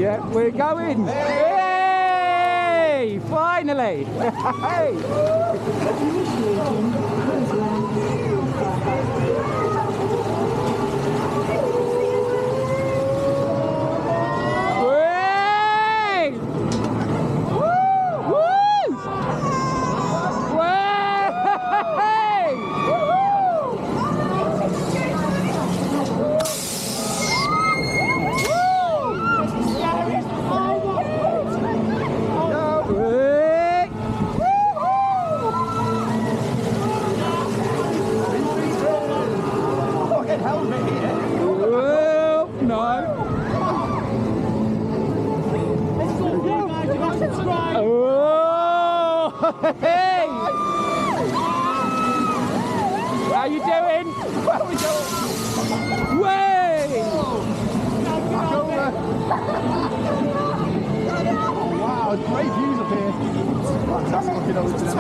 Yeah, we're going. Hey! Finally! Hey! Hey! How you doing? How we doing? Way! Wow, great views up here. Fantastic looking over to them.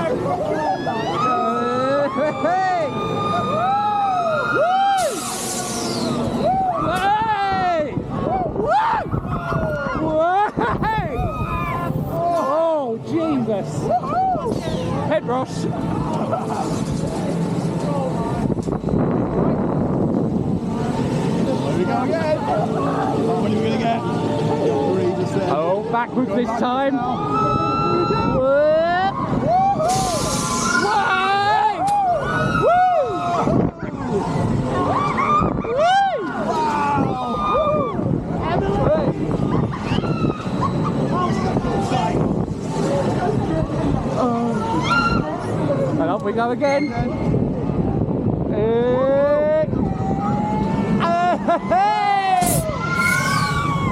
Hey! Oh, Jesus! Head rush. There we go again. What are we going to get? Oh, backwards this time. And up we go again.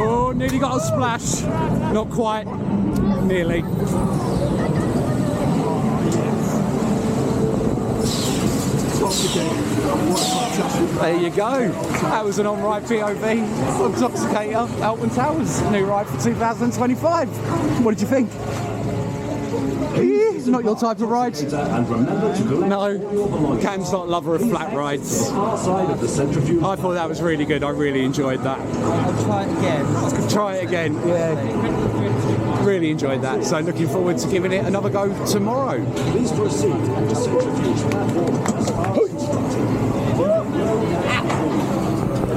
Oh, nearly got a splash. Not quite. Nearly. There you go. That was an on-ride POV of Toxicator, Alton Towers. New ride for 2025. What did you think? It's not your type of ride. No, Cam's not a lover of flat rides. I thought that was really good. I really enjoyed that. I'll try it again. Try it again. Yeah. Really enjoyed that. So looking forward to giving it another go tomorrow. Please proceed to centrifuge platform.